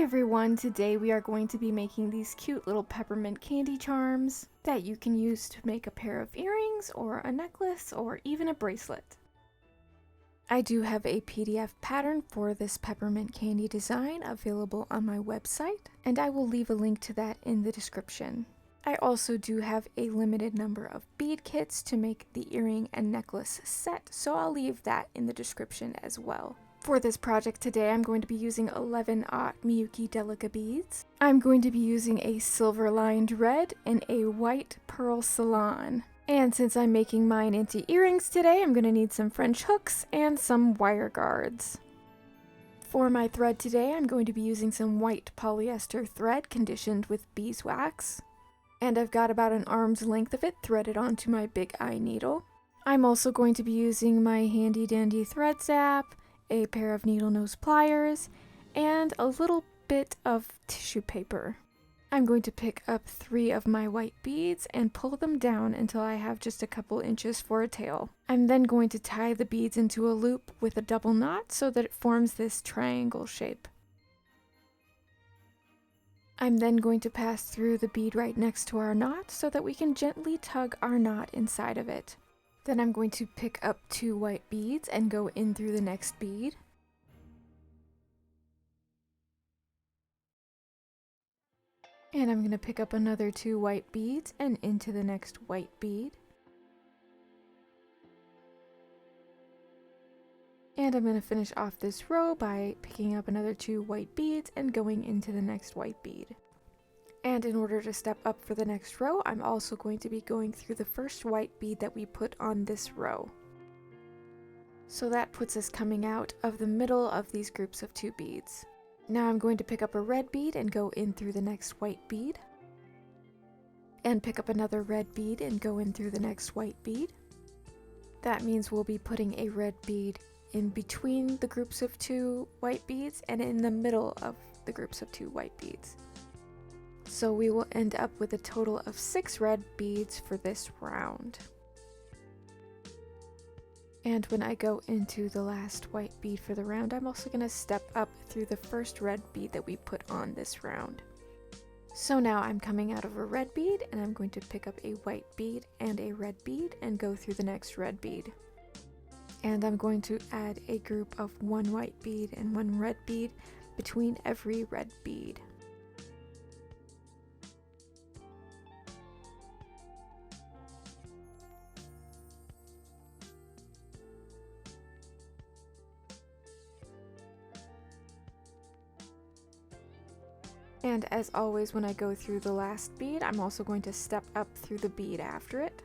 Hi everyone, today we are going to be making these cute little peppermint candy charms that you can use to make a pair of earrings or a necklace or even a bracelet. I do have a PDF pattern for this peppermint candy design available on my website, and I will leave a link to that in the description. I also do have a limited number of bead kits to make the earring and necklace set, so I'll leave that in the description as well. For this project today, I'm going to be using 11-aught Miyuki delica beads. I'm going to be using a silver lined red and a white pearl salon. And since I'm making mine into earrings today, I'm going to need some French hooks and some wire guards. For my thread today, I'm going to be using some white polyester thread conditioned with beeswax. And I've got about an arm's length of it threaded onto my big eye needle. I'm also going to be using my handy dandy thread zap, a pair of needle nose pliers, and a little bit of tissue paper. I'm going to pick up 3 of my white beads and pull them down until I have just a couple inches for a tail. I'm then going to tie the beads into a loop with a double knot so that it forms this triangle shape. I'm then going to pass through the bead right next to our knot so that we can gently tug our knot inside of it. Then I'm going to pick up 2 white beads and go in through the next bead. And I'm going to pick up another 2 white beads and into the next white bead. And I'm going to finish off this row by picking up another 2 white beads and going into the next white bead. And in order to step up for the next row, I'm also going to be going through the first white bead that we put on this row. So that puts us coming out of the middle of these groups of 2 beads. Now I'm going to pick up a red bead and go in through the next white bead. And pick up another red bead and go in through the next white bead. That means we'll be putting a red bead in between the groups of 2 white beads and in the middle of the groups of 2 white beads. So we will end up with a total of 6 red beads for this round. And when I go into the last white bead for the round, I'm also going to step up through the first red bead that we put on this round. So now I'm coming out of a red bead and I'm going to pick up a white bead and a red bead and go through the next red bead. And I'm going to add a group of 1 white bead and 1 red bead between every red bead. And as always, when I go through the last bead, I'm also going to step up through the bead after it.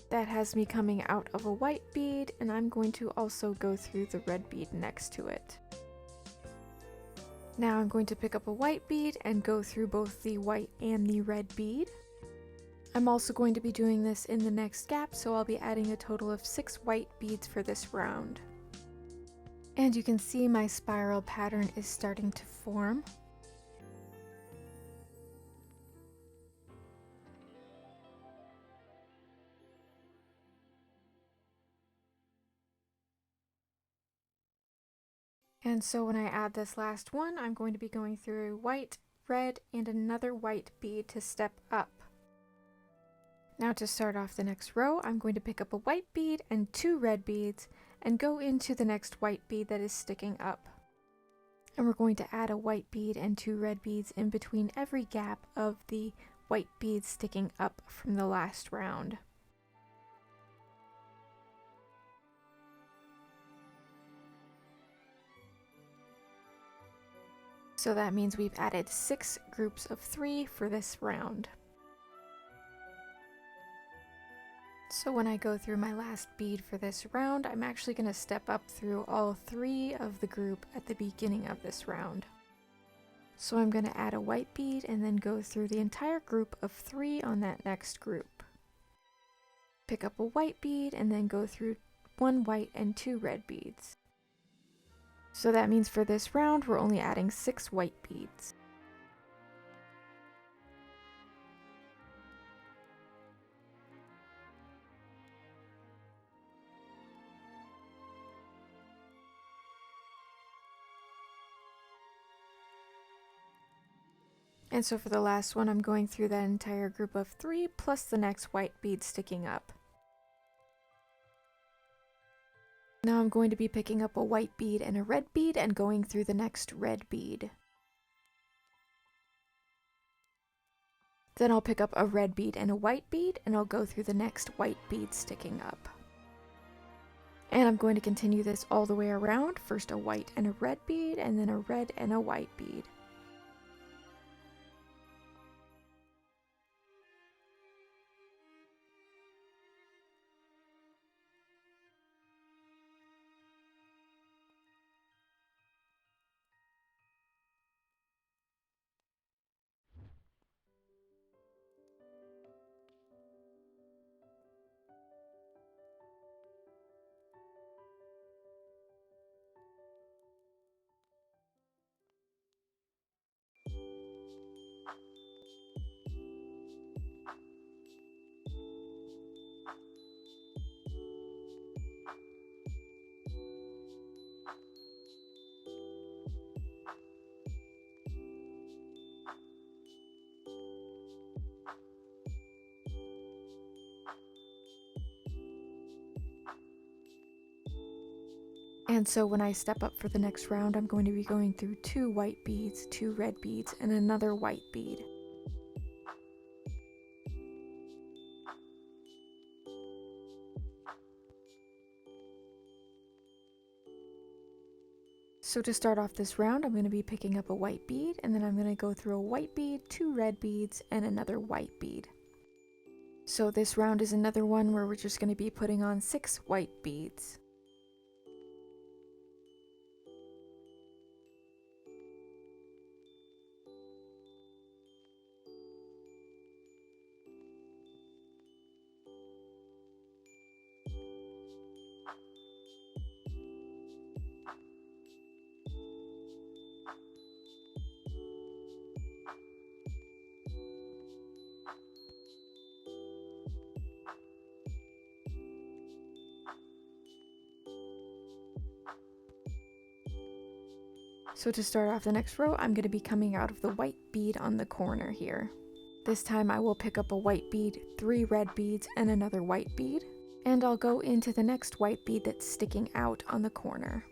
That has me coming out of a white bead, and I'm going to also go through the red bead next to it. Now I'm going to pick up a white bead and go through both the white and the red bead. I'm also going to be doing this in the next gap, so I'll be adding a total of 6 white beads for this round. And you can see my spiral pattern is starting to form. And so when I add this last one, I'm going to be going through white, red, and another white bead to step up. Now to start off the next row, I'm going to pick up a white bead and 2 red beads and go into the next white bead that is sticking up. And we're going to add a white bead and 2 red beads in between every gap of the white beads sticking up from the last round. So that means we've added 6 groups of 3 for this round. So when I go through my last bead for this round, I'm actually going to step up through all 3 of the group at the beginning of this round. So I'm going to add a white bead and then go through the entire group of 3 on that next group. Pick up a white bead and then go through 1 white and 2 red beads. So that means for this round, we're only adding 6 white beads. And so for the last one, I'm going through that entire group of 3 plus the next white bead sticking up. Now I'm going to be picking up a white bead and a red bead and going through the next red bead. Then I'll pick up a red bead and a white bead and I'll go through the next white bead sticking up. And I'm going to continue this all the way around, first a white and a red bead and then a red and a white bead. And so when I step up for the next round, I'm going to be going through 2 white beads, 2 red beads, and another white bead. So to start off this round, I'm going to be picking up a white bead, and then I'm going to go through a white bead, 2 red beads, and another white bead. So this round is another one where we're just going to be putting on 6 white beads. So to start off the next row, I'm going to be coming out of the white bead on the corner here. This time I will pick up a white bead, 3 red beads, and another white bead. And I'll go into the next white bead that's sticking out on the corner.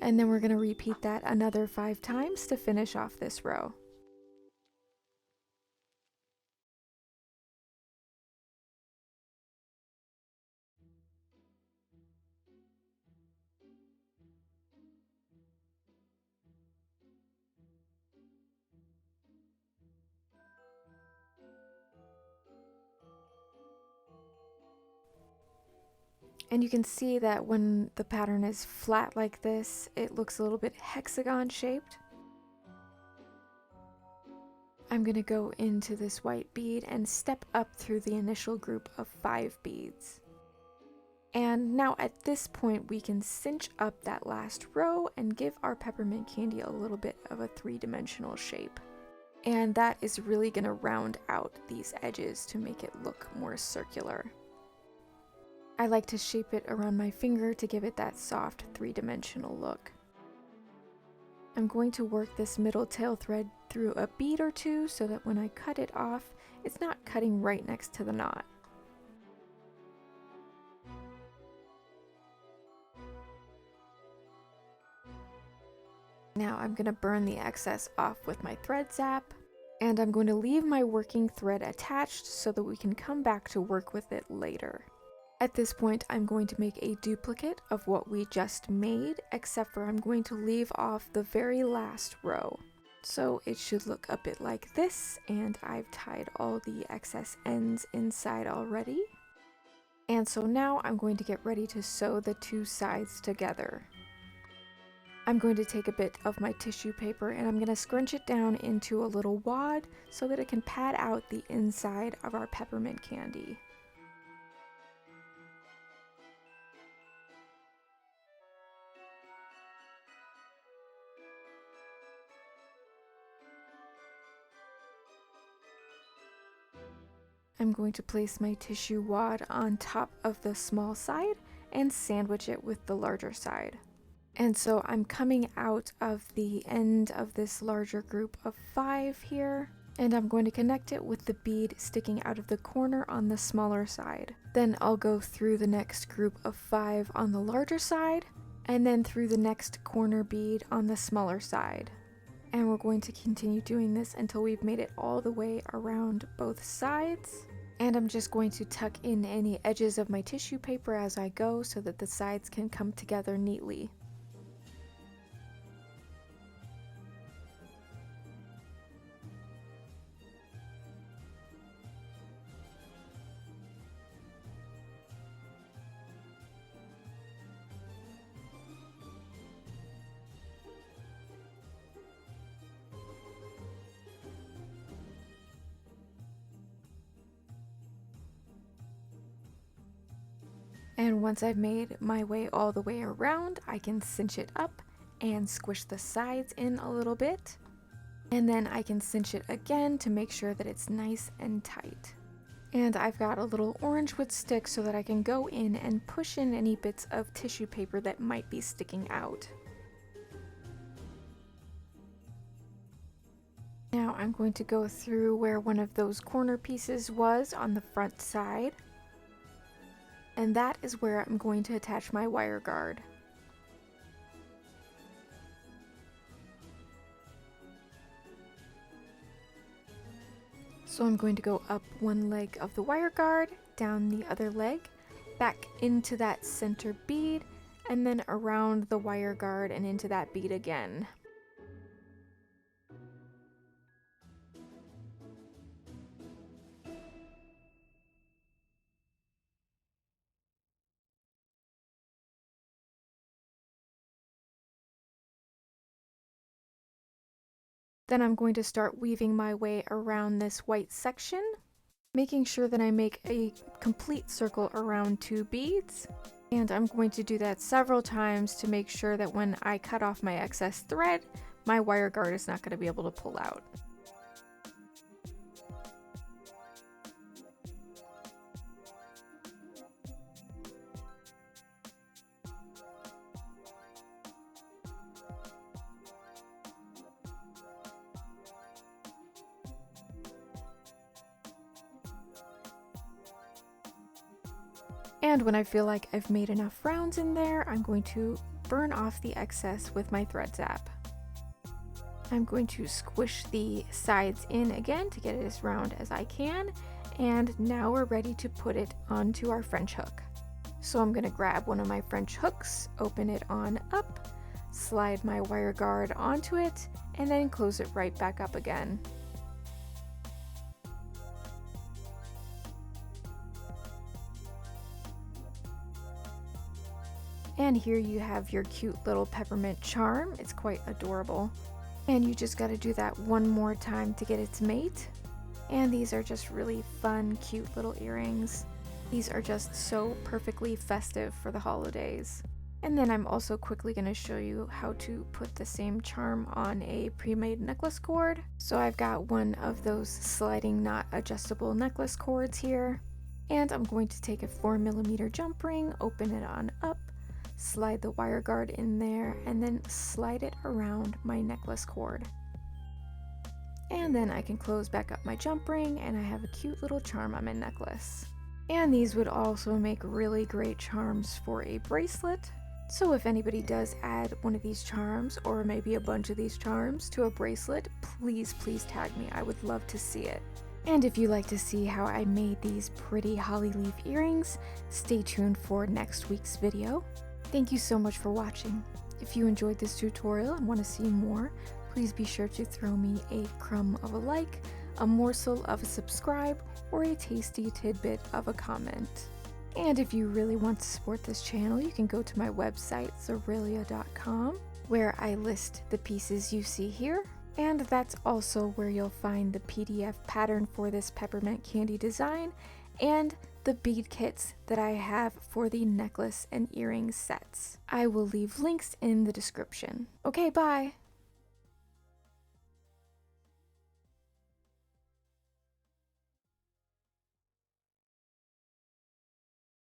And then we're going to repeat that another 5 times to finish off this row. And you can see that when the pattern is flat like this, it looks a little bit hexagon shaped. I'm going to go into this white bead and step up through the initial group of 5 beads. And now at this point we can cinch up that last row and give our peppermint candy a little bit of a 3-dimensional shape. And that is really going to round out these edges to make it look more circular. I like to shape it around my finger to give it that soft 3-dimensional look. I'm going to work this middle tail thread through a bead or 2 so that when I cut it off, it's not cutting right next to the knot. Now I'm going to burn the excess off with my thread zap, and I'm going to leave my working thread attached so that we can come back to work with it later. At this point, I'm going to make a duplicate of what we just made, except for I'm going to leave off the very last row. So it should look a bit like this, and I've tied all the excess ends inside already. And so now I'm going to get ready to sew the 2 sides together. I'm going to take a bit of my tissue paper and I'm going to scrunch it down into a little wad so that it can pad out the inside of our peppermint candy. I'm going to place my tissue wad on top of the small side and sandwich it with the larger side. And so I'm coming out of the end of this larger group of 5 here, And I'm going to connect it with the bead sticking out of the corner on the smaller side. Then I'll go through the next group of 5 on the larger side, and then through the next corner bead on the smaller side. And we're going to continue doing this until we've made it all the way around both sides. And I'm just going to tuck in any edges of my tissue paper as I go so that the sides can come together neatly. And once I've made my way all the way around, I can cinch it up and squish the sides in a little bit. And then I can cinch it again to make sure that it's nice and tight. And I've got a little orange wood stick so that I can go in and push in any bits of tissue paper that might be sticking out. Now I'm going to go through where one of those corner pieces was on the front side. And that is where I'm going to attach my wire guard. So I'm going to go up one leg of the wire guard, down the other leg, back into that center bead, and then around the wire guard and into that bead again. Then I'm going to start weaving my way around this white section, making sure that I make a complete circle around 2 beads. And I'm going to do that several times to make sure that when I cut off my excess thread, my wire guard is not going to be able to pull out. And when I feel like I've made enough rounds in there, I'm going to burn off the excess with my thread zap. I'm going to squish the sides in again to get it as round as I can, and now we're ready to put it onto our French hook. So I'm going to grab one of my French hooks, open it on up, slide my wire guard onto it, and then close it right back up again. And here you have your cute little peppermint charm. It's quite adorable. And you just got to do that one more time to get its mate. And these are just really fun, cute little earrings. These are just so perfectly festive for the holidays. And then I'm also quickly going to show you how to put the same charm on a pre-made necklace cord. So I've got one of those sliding knot adjustable necklace cords here. And I'm going to take a 4mm jump ring, open it on up, slide the wire guard in there, and then slide it around my necklace cord. And then I can close back up my jump ring and I have a cute little charm on my necklace. And these would also make really great charms for a bracelet. So if anybody does add one of these charms, or maybe a bunch of these charms, to a bracelet, please tag me. I would love to see it. And if you'd like to see how I made these pretty holly leaf earrings, stay tuned for next week's video. Thank you so much for watching. If you enjoyed this tutorial and want to see more, please be sure to throw me a crumb of a like, a morsel of a subscribe, or a tasty tidbit of a comment. And if you really want to support this channel, you can go to my website, Xerelia.com, where I list the pieces you see here. And that's also where you'll find the PDF pattern for this peppermint candy design and the bead kits that I have for the necklace and earring sets. I will leave links in the description. Okay, bye!